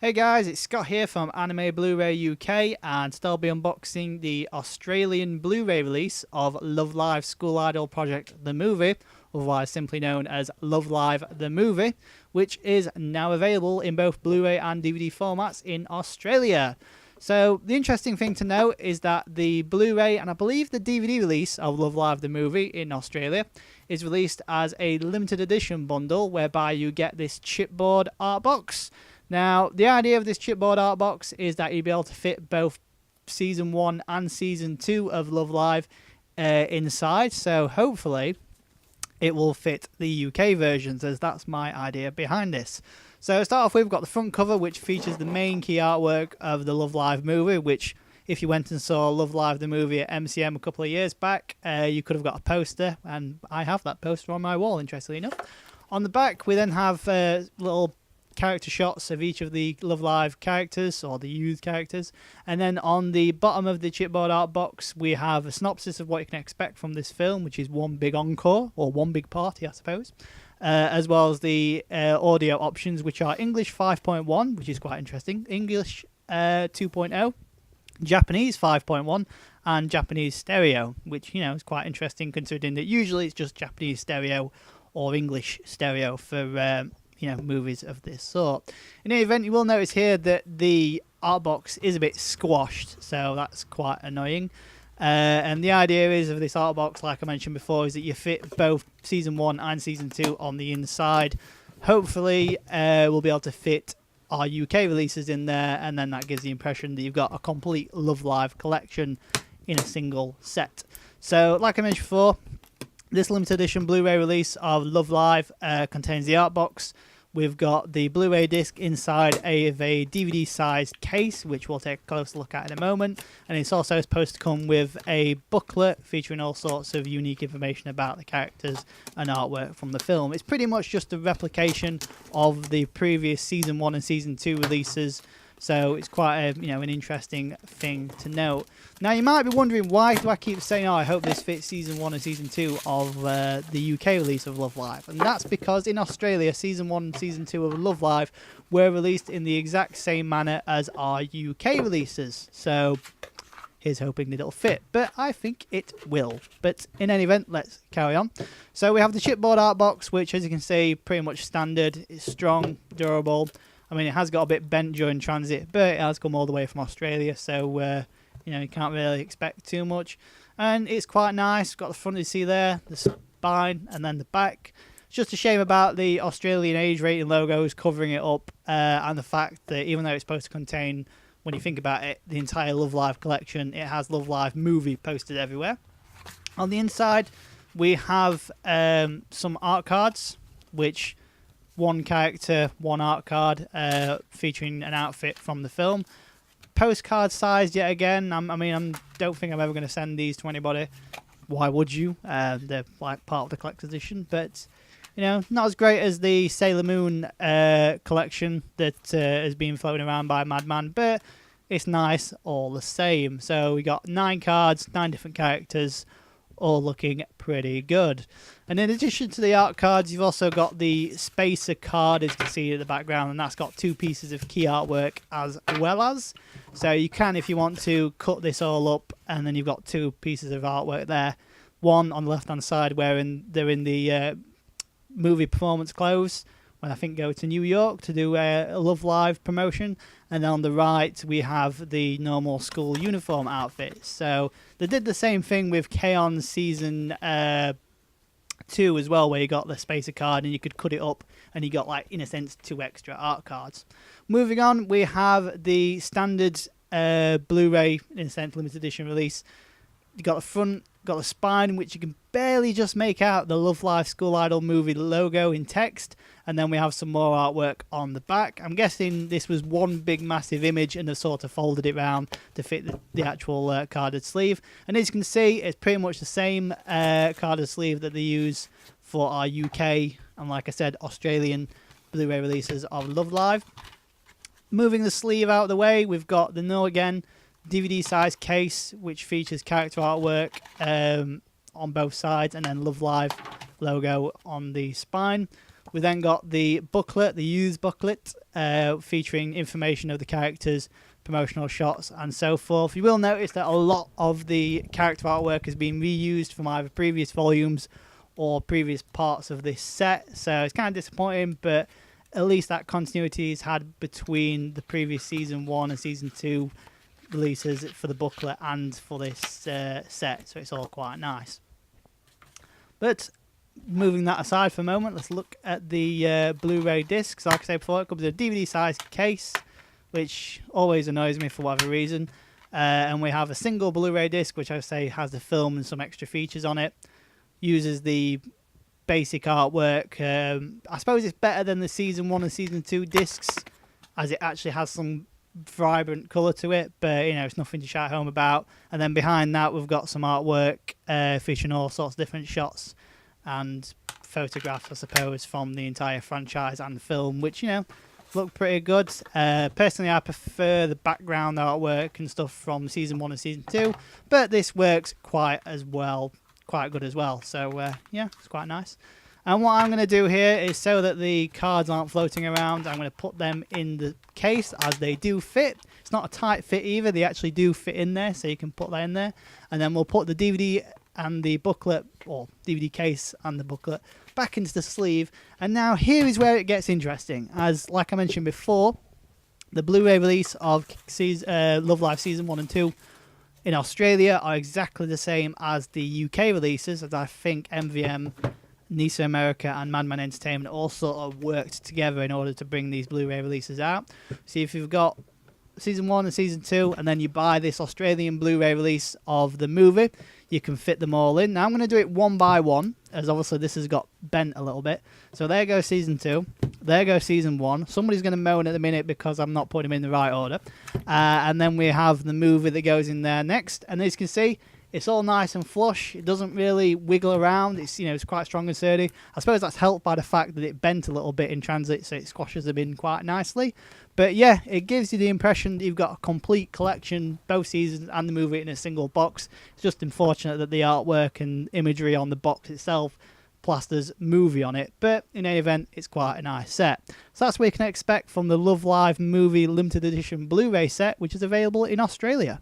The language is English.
Hey guys, it's Scott here from AnimeBlurayUK, and today I'll be unboxing the Australian Blu-ray release of Love Live School Idol Project The Movie, otherwise simply known as Love Live The Movie, which is now available in both Blu-ray and DVD formats in Australia. So the interesting thing to note is that the Blu-ray and I believe the DVD release of Love Live The Movie in Australia is released as a limited edition bundle whereby you get this chipboard art box. Now, the idea of this chipboard art box is that you'll be able to fit both Season 1 and Season 2 of Love Live inside, so hopefully it will fit the UK versions, as that's my idea behind this. So to start off with, we've got the front cover, which features the main key artwork of the Love Live movie, which if you went and saw Love Live the movie at MCM a couple of years back, you could have got a poster, and I have that poster on my wall, interestingly enough. On the back, we then have little character shots of each of the Love Live characters, or the used characters, and then on the bottom of the chipboard art box we have a synopsis of what you can expect from this film, which is one big encore, or one big party I suppose, as well as the audio options, which are English 5.1, which is quite interesting, English 2.0, Japanese 5.1, and Japanese stereo, which, you know, is quite interesting considering that usually it's just Japanese stereo or English stereo for movies of this sort. In any event, you will notice here that the art box is a bit squashed, so that's quite annoying. And the idea is of this art box, like I mentioned before, is that you fit both Season 1 and Season 2 on the inside. Hopefully, we'll be able to fit our UK releases in there, and then that gives the impression that you've got a complete Love Live collection in a single set. So, like I mentioned before, this limited edition Blu-ray release of Love Live contains the art box. We've got the Blu-ray disc inside of a DVD-sized case, which we'll take a closer look at in a moment. And it's also supposed to come with a booklet featuring all sorts of unique information about the characters and artwork from the film. It's pretty much just a replication of the previous Season 1 and Season 2 releases, so it's quite an interesting thing to note. Now, you might be wondering, why do I keep saying, I hope this fits Season 1 and Season 2 of the UK release of Love Live? And that's because in Australia, Season 1 and Season 2 of Love Live were released in the exact same manner as our UK releases. So here's hoping that it'll fit, but I think it will. But in any event, let's carry on. So we have the chipboard art box, which, as you can see, pretty much standard. It's strong, durable. I mean, it has got a bit bent during transit, but it has come all the way from Australia, so you can't really expect too much. And it's quite nice. Got the front you see there, the spine, and then the back. It's just a shame about the Australian age rating logos covering it up, and the fact that even though it's supposed to contain, when you think about it, the entire Love Live collection, it has Love Live movie posted everywhere. On the inside, we have some art cards, which one character, one art card, featuring an outfit from the film. Postcard sized yet again. I don't think I'm ever going to send these to anybody. Why would you? They're like part of the collector's edition, but not as great as the Sailor Moon collection that has been floating around by Madman, but it's nice all the same. So we got 9 cards, 9 different characters, all looking pretty good. And in addition to the art cards, you've also got the spacer card, as you can see in the background, and that's got 2 pieces of key artwork as well as. So you can, if you want to, cut this all up, and then you've got 2 pieces of artwork there. One on the left-hand side where they're in the movie performance clothes, when I think go to New York to do a Love Live promotion, and then on the right we have the normal school uniform outfits. So they did the same thing with K-On! Season 2 as well, where you got the spacer card and you could cut it up and you got, like, in a sense, 2 extra art cards. Moving on, we have the standard Blu-ray, in a sense, limited edition release. You got the front, got the spine, in which you can barely just make out the Love Live School Idol movie logo in text, and then we have some more artwork on the back. I'm guessing this was one big massive image and they've sort of folded it round to fit the actual carded sleeve. And as you can see, it's pretty much the same carded sleeve that they use for our UK and, like I said, Australian Blu-ray releases of Love Live. Moving the sleeve out of the way, we've got the again DVD size case, which features character artwork on both sides, and then Love Live logo on the spine. We then got the booklet, the used booklet, featuring information of the characters, promotional shots, and so forth. You will notice that a lot of the character artwork has been reused from either previous volumes or previous parts of this set, so it's kind of disappointing, but at least that continuity is had between the previous season 1 and season 2 releases for the booklet and for this set, so it's all quite nice. But moving that aside for a moment, let's look at the Blu-ray discs. Like I said before, it comes in a DVD sized case, which always annoys me for whatever reason, and we have a single Blu-ray disc, which I say has the film and some extra features on it. Uses the basic artwork. I suppose it's better than the season 1 and season 2 discs, as it actually has some vibrant colour to it, but you know, it's nothing to shout home about. And then behind that we've got some artwork featuring all sorts of different shots and photographs, I suppose, from the entire franchise and film, which, you know, look pretty good. Personally, I prefer the background artwork and stuff from season 1 and season 2, but this works quite good as well. So yeah, it's quite nice. And what I'm going to do here is, so that the cards aren't floating around, I'm going to put them in the case as they do fit. It's not a tight fit either, they actually do fit in there, so you can put that in there. And then we'll put the DVD and the booklet, or DVD case and the booklet, back into the sleeve. And now here is where it gets interesting, as like I mentioned before, the Blu-ray release of Love Live Season 1 and 2 in Australia are exactly the same as the UK releases, as I think MVM, Nisa America and Madman Entertainment all sort of worked together in order to bring these Blu-ray releases out. See, if you've got season 1 and season 2 and then you buy this Australian Blu-ray release of the movie, you can fit them all in. Now I'm going to do it one by one, as obviously this has got bent a little bit. So there goes season 2, there goes season 1. Somebody's going to moan at the minute because I'm not putting them in the right order. And then we have the movie that goes in there next, and as you can see, it's all nice and flush. It doesn't really wiggle around. It's, you know, it's quite strong and sturdy. I suppose that's helped by the fact that it bent a little bit in transit, so it squashes them in quite nicely. But yeah, it gives you the impression that you've got a complete collection, both seasons and the movie, in a single box. It's just unfortunate that the artwork and imagery on the box itself plasters movie on it, but in any event, it's quite a nice set. So that's what you can expect from the Love Live Movie Limited Edition Blu-ray set, which is available in Australia.